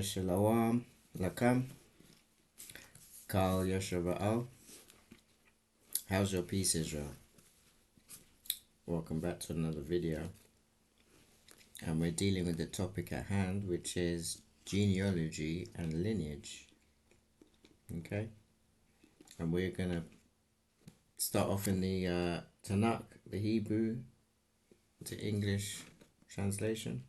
Shalom, Lakam, Kal Yashava'al. How's your peace, Israel? Welcome back to another video. And we're dealing with the topic at hand, which is genealogy and lineage. Okay? And we're going to start off in the Tanakh, the Hebrew to English translation.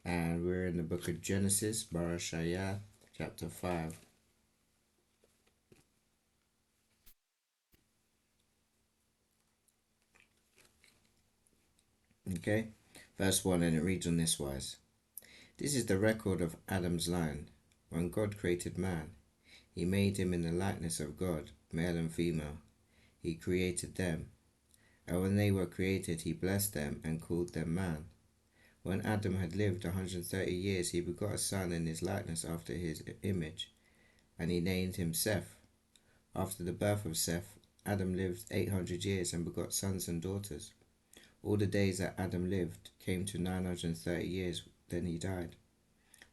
And we're in the book of Genesis, Barashayah, chapter 5. Okay? Verse 1, and it reads on this wise. This is the record of Adam's line. When God created man, he made him in the likeness of God, male and female. He created them. And when they were created, he blessed them and called them man. When Adam had lived 130 years, he begot a son in his likeness after his image, and he named him Seth. After the birth of Seth, Adam lived 800 years and begot sons and daughters. All the days that Adam lived came to 930 years, then he died.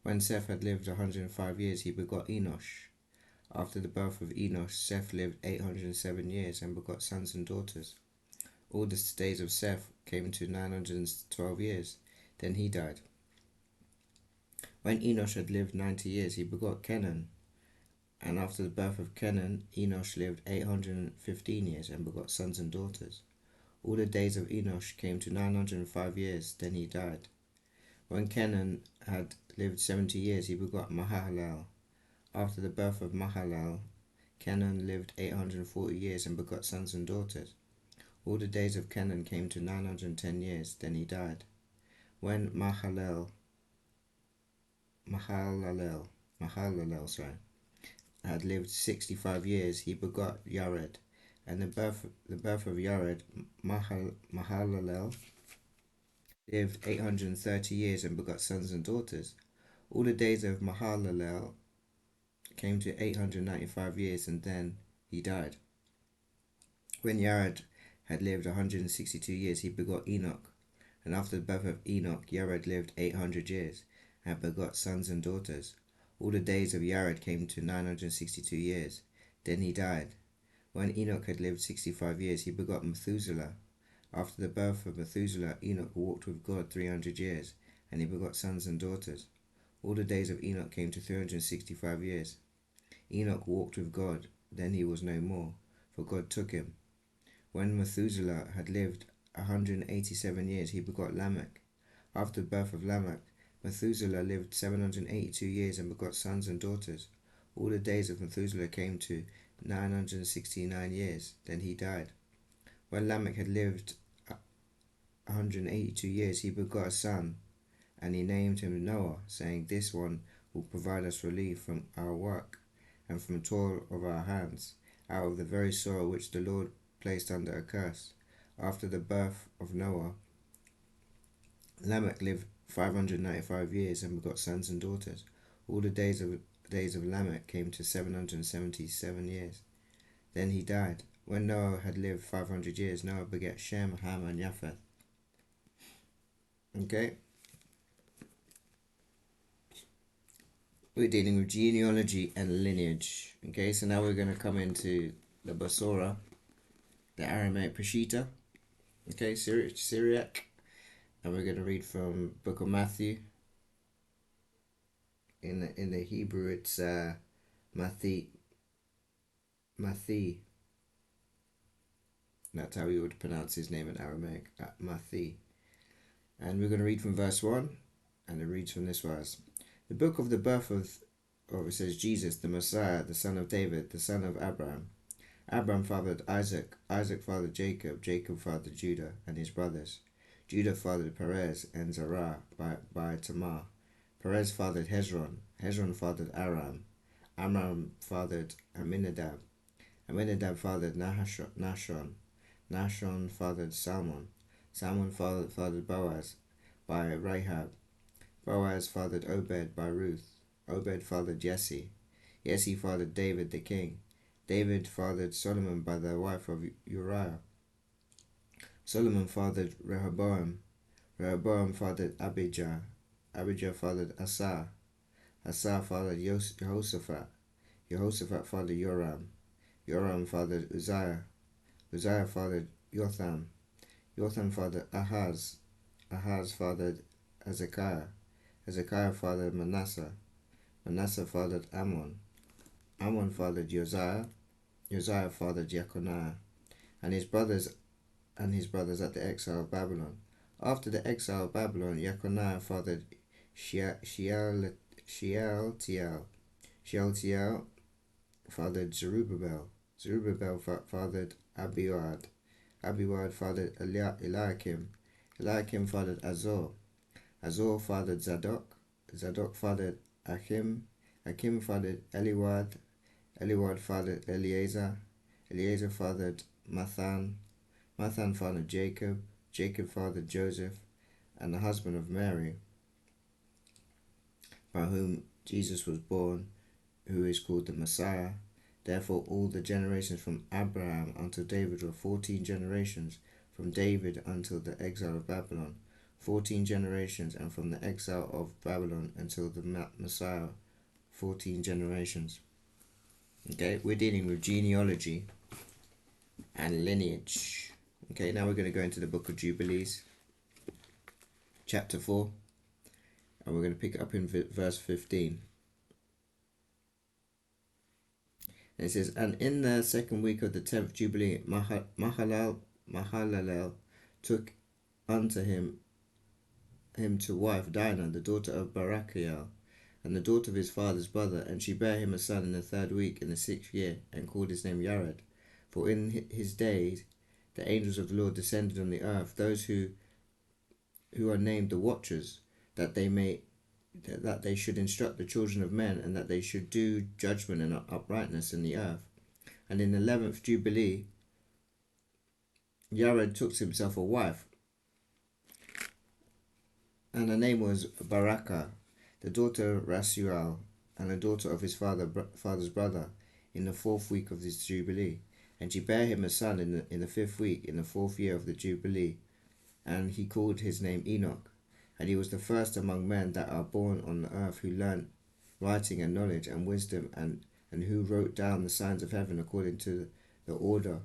When Seth had lived 105 years, he begot Enosh. After the birth of Enosh, Seth lived 807 years and begot sons and daughters. All the days of Seth came to 912 years, then he died. When Enosh had lived 90 years, he begot Kenan. And after the birth of Kenan, Enosh lived 815 years and begot sons and daughters. All the days of Enosh came to 905 years, then he died. When Kenan had lived 70 years, he begot Mahalalel. After the birth of Mahalalel, Kenan lived 840 years and begot sons and daughters. All the days of Kenan came to 910 years, then he died. When Mahalalel had lived 65 years, he begot Yared. And the birth of Yared, Mahalalel lived 830 years and begot sons and daughters. All the days of Mahalalel came to 895 years, and then he died. When Yared had lived 162 years, he begot Enoch. And after the birth of Enoch, Yared lived 800 years and begot sons and daughters. All the days of Yared came to 962 years, then he died. When Enoch had lived 65 years, he begot Methuselah. After the birth of Methuselah, Enoch walked with God 300 years, and he begot sons and daughters. All the days of Enoch came to 365 years. Enoch walked with God, then he was no more, for God took him. When Methuselah had lived 187 years, he begot Lamech. After the birth of Lamech, Methuselah lived 782 years and begot sons and daughters. All the days of Methuselah came to 969 years, then he died. When Lamech had lived 182 years, he begot a son, and he named him Noah, saying, This one will provide us relief from our work and from toil of our hands, out of the very soil which the Lord placed under a curse. After the birth of Noah, Lamech lived 595 years and begot sons and daughters. All the days of Lamech came to 777 years. Then he died. When Noah had lived 500 years, Noah begat Shem, Ham, and Japheth. Okay? We're dealing with genealogy and lineage. Okay, so now we're going to come into the Basora, the Aramaic Peshitta. Okay, Syriac. And we're going to read from Book of Matthew. In the Hebrew, it's Mathi. That's how we would pronounce his name in Aramaic, Mathi. And we're going to read from verse 1, and it reads from this verse. The book of the birth of, it says Jesus, the Messiah, the son of David, the son of Abraham. Abraham fathered Isaac, Isaac fathered Jacob, Jacob fathered Judah and his brothers. Judah fathered Perez and Zerah by Tamar. Perez fathered Hezron, Hezron fathered Aram, Amram fathered Aminadab, Aminadab fathered Nahshon, Nahshon fathered Salmon, Salmon fathered Boaz by Rahab, Boaz fathered Obed by Ruth, Obed fathered Jesse, Jesse fathered David the king, David fathered Solomon by the wife of Uriah, Solomon fathered Rehoboam, Rehoboam fathered Abijah, Abijah fathered Asa. Asa fathered Jehoshaphat. Jehoshaphat fathered Joram. Joram fathered Uzziah. Uzziah fathered Jotham. Jotham fathered Ahaz. Ahaz fathered Hezekiah. Hezekiah fathered Manasseh. Manasseh fathered Ammon. Ammon fathered Josiah. Josiah fathered Jeconiah, and his brothers at the exile of Babylon. After the exile of Babylon, Jeconiah fathered Shealtiel. Shealtiel fathered Zerubbabel. Zerubbabel fathered Abiud. Abiud fathered Eliakim. Eliakim fathered Azor. Azor fathered Zadok. Zadok fathered Achim. Achim fathered Eliwad. Eliwad fathered Eleazar. Eleazar fathered Mathan. Mathan fathered Jacob. Jacob fathered Joseph, and the husband of Mary, by whom Jesus was born, who is called the Messiah. Therefore all the generations from Abraham until David were 14 generations, from David until the exile of Babylon, 14 generations, and from the exile of Babylon until the Messiah, 14 generations. Okay, we're dealing with genealogy and lineage. Okay, now we're going to go into the book of Jubilees, chapter 4, and we're going to pick it up in verse 15. And it says, "And in the second week of the 10th Jubilee, Mahalalel took unto him to wife Dinah, the daughter of Barachiel, and the daughter of his father's brother, and she bare him a son in the 3rd week, in the 6th year, and called his name Jared. For in his days the angels of the Lord descended on the earth, those who are named the Watchers, that they should instruct the children of men, and that they should do judgment and uprightness in the earth. And in the 11th Jubilee, Jared took to himself a wife, and her name was Barakah, the daughter of Rasuel, and the daughter of his father's brother, in the 4th week of this Jubilee. And she bare him a son in the 5th week, in the 4th year of the Jubilee, and he called his name Enoch. And he was the first among men that are born on the earth, who learnt writing and knowledge and wisdom, and who wrote down the signs of heaven according to the order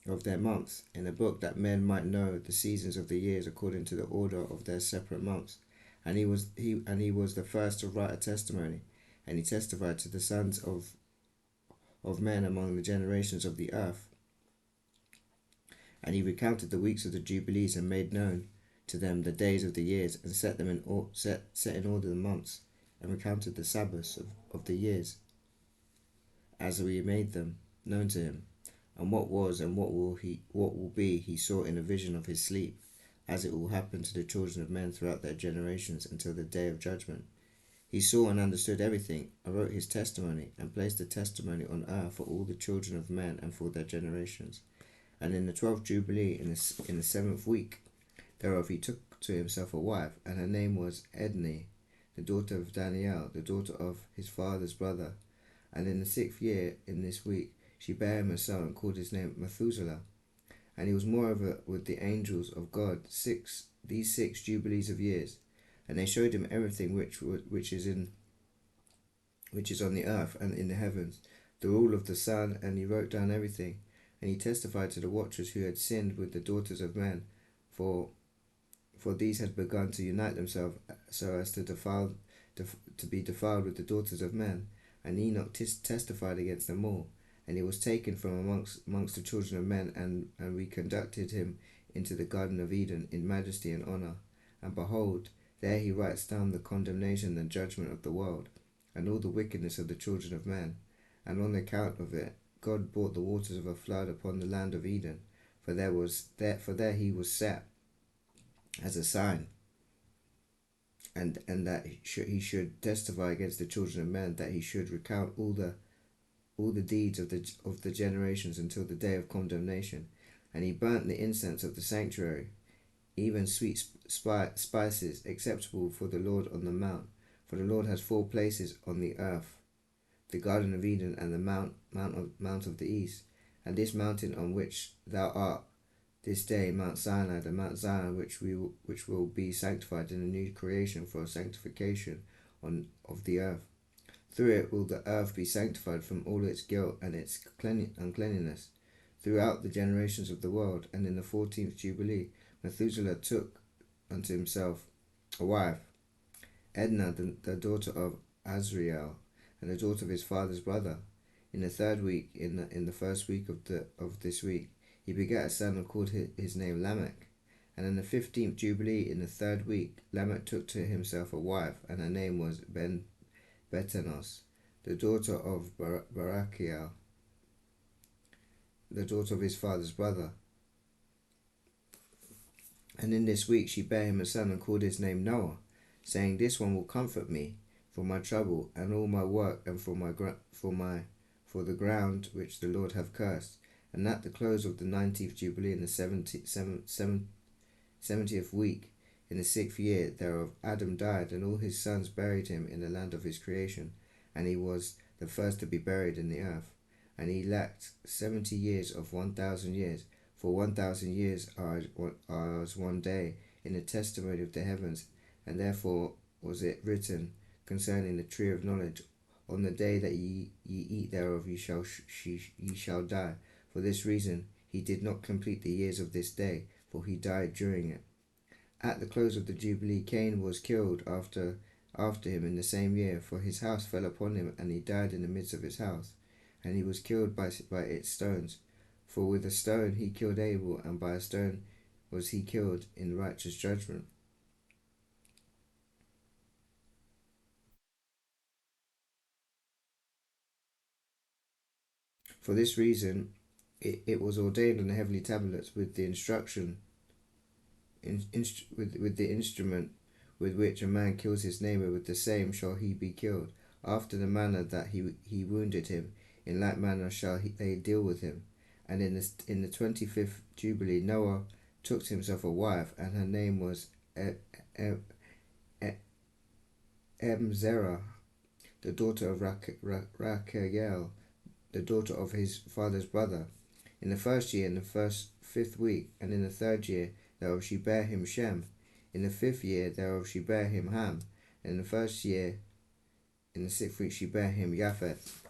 of their months, in a book, that men might know the seasons of the years according to the order of their separate months. And he was the first to write a testimony, and he testified to the sons of men among the generations of the earth. And he recounted the weeks of the Jubilees, and made known to them the days of the years, and set in order the months, and recounted the Sabbaths of the years, as we made them known to him. And what was and what will be, he saw in a vision of his sleep, as it will happen to the children of men throughout their generations, until the day of judgment. He saw and understood everything, and wrote his testimony, and placed the testimony on earth for all the children of men and for their generations. And in the 12th Jubilee, in the 7th week thereof, he took to himself a wife, and her name was Ednei, the daughter of Daniel, the daughter of his father's brother. And in the 6th year, in this week, she bare him a son, and called his name Methuselah. And he was moreover with the angels of God these 6 jubilees of years, and they showed him everything which is on the earth and in the heavens, the rule of the sun, and he wrote down everything. And he testified to the Watchers who had sinned with the daughters of men, for these had begun to unite themselves so as to be defiled with the daughters of men. And Enoch testified against them all. And he was taken from amongst the children of men, and we conducted him into the Garden of Eden in majesty and honour. And behold, there he writes down the condemnation and judgment of the world, and all the wickedness of the children of men. And on account of it, God brought the waters of a flood upon the land of Eden, for there he was set as a sign, and that he should testify against the children of men, that he should recount all the deeds of the generations until the day of condemnation. And he burnt the incense of the sanctuary, even sweet spices, acceptable for the Lord on the mount. For the Lord has 4 places on the earth, the Garden of Eden, and the mount of the east. And this mountain on which thou art, this day Mount Sinai, the Mount Zion, which will be sanctified in a new creation for sanctification of the earth. Through it will the earth be sanctified from all its guilt and its uncleanness throughout the generations of the world. And in the 14th Jubilee, Methuselah took unto himself a wife, Edna, the daughter of Azrael, and the daughter of his father's brother. In the third week, in the first week of this week, he begat a son and called his name Lamech. And in the 15th Jubilee, in the third week, Lamech took to himself a wife, and her name was Betanos, the daughter of Barachiel, the daughter of his father's brother. And in this week she bare him a son and called his name Noah, saying, This one will comfort me for my trouble and all my work and for the ground which the Lord hath cursed. And at the close of the 19th Jubilee in the 70th week, in the 6th year thereof, Adam died, and all his sons buried him in the land of his creation, and he was the first to be buried in the earth. And he lacked 70 years of 1,000 years, for 1,000 years are as one day in the testimony of the heavens, and therefore was it written concerning the tree of knowledge, On the day that ye eat thereof ye shall die. For this reason he did not complete the years of this day, for he died during it. At the close of the Jubilee, Cain was killed after him in the same year, for his house fell upon him, and he died in the midst of his house, and he was killed by its stones. For with a stone he killed Abel, and by a stone was he killed in righteous judgment. For this reason it was ordained on the heavenly tablets with the instruction with the instrument with which a man kills his neighbour, with the same shall he be killed. After the manner that he wounded him, in like manner shall they deal with him. And in the 25th Jubilee, Noah took to himself a wife, and her name was Emzerah, the daughter of Rachael, the daughter of his father's brother. In the first year, in the fifth week, and in the third year thereof she bare him Shem. In the 5th year thereof she bare him Ham. And in the first year, in the 6th week, she bare him Japheth.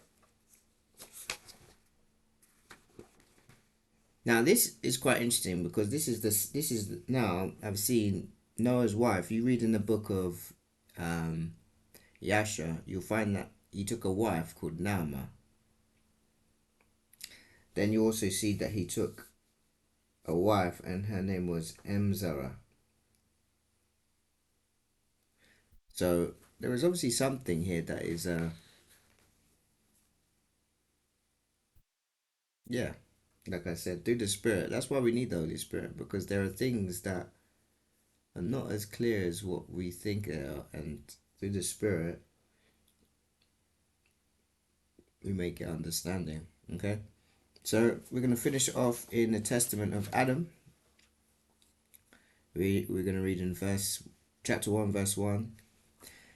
Now this is quite interesting, because this is now I've seen Noah's wife. You read in the book of Yasha, you'll find that he took a wife called Naamah. Then you also see that he took a wife, and her name was Emzerah. So there is obviously something here that is yeah, like I said, through the Spirit. That's why we need the Holy Spirit, because there are things that are not as clear as what we think they are, and through the Spirit we make it understanding. Okay, so we're going to finish off in the testament of Adam. We're going to read in chapter 1 verse 1,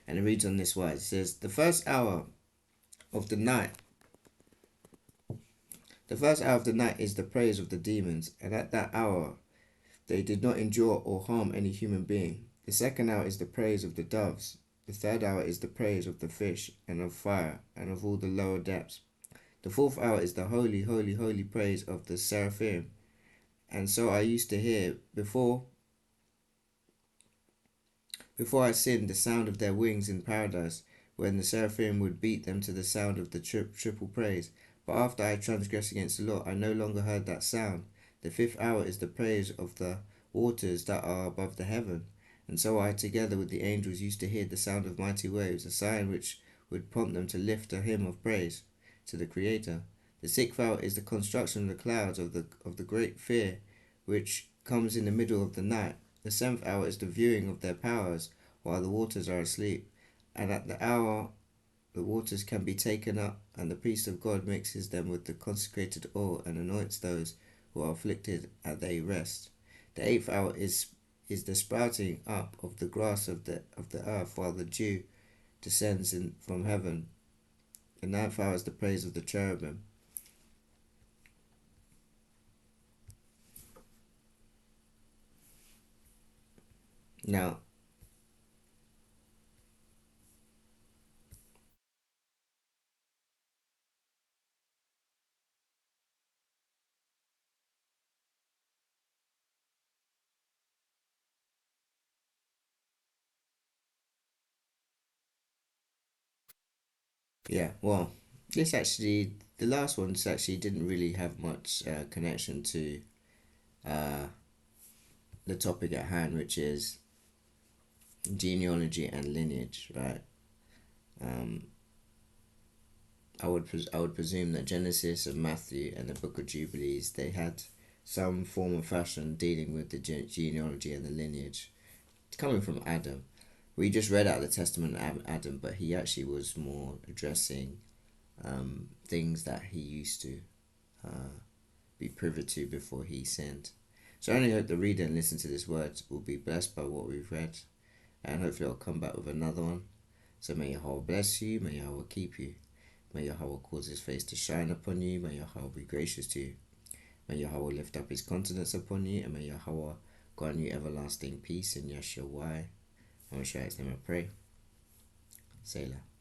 and it reads on this wise. It says, the first hour of the night is the praise of the demons, and at that hour they did not injure or harm any human being. The second hour is the praise of the doves. The third hour is the praise of the fish and of fire and of all the lower depths. The fourth hour is the holy, holy, holy praise of the seraphim. And so I used to hear before I sinned, the sound of their wings in paradise, when the seraphim would beat them to the sound of the triple praise. But after I transgressed against the law, I no longer heard that sound. The fifth hour is the praise of the waters that are above the heaven. And so I, together with the angels, used to hear the sound of mighty waves, a sign which would prompt them to lift a hymn of praise to the Creator. The sixth hour is the construction of the clouds of the great fear, which comes in the middle of the night. The seventh hour is the viewing of their powers while the waters are asleep. And at the hour the waters can be taken up, and the priest of God mixes them with the consecrated oil and anoints those who are afflicted at their rest. The eighth hour is the sprouting up of the grass of the earth while the dew descends from heaven. The ninth hour is the praise of the cherubim. Now, yeah, well, this actually, the last ones actually didn't really have much connection to uh, the topic at hand, which is genealogy and lineage, right? Um, I would presume that Genesis and Matthew and the Book of Jubilees they had some form of fashion dealing with the genealogy and the lineage. It's coming from Adam. We just read out the Testament of Adam, but he actually was more addressing things that he used to uh, be privy to before he sinned. So I only hope the reader and listen to this word will be blessed by what we've read, and hopefully I'll come back with another one. So may Yahweh bless you, may Yahweh keep you, may Yahweh cause his face to shine upon you, may Yahweh be gracious to you, may Yahweh lift up his countenance upon you, and may Yahweh grant you everlasting peace in Yeshua. I'm sure his name I pray. Selah.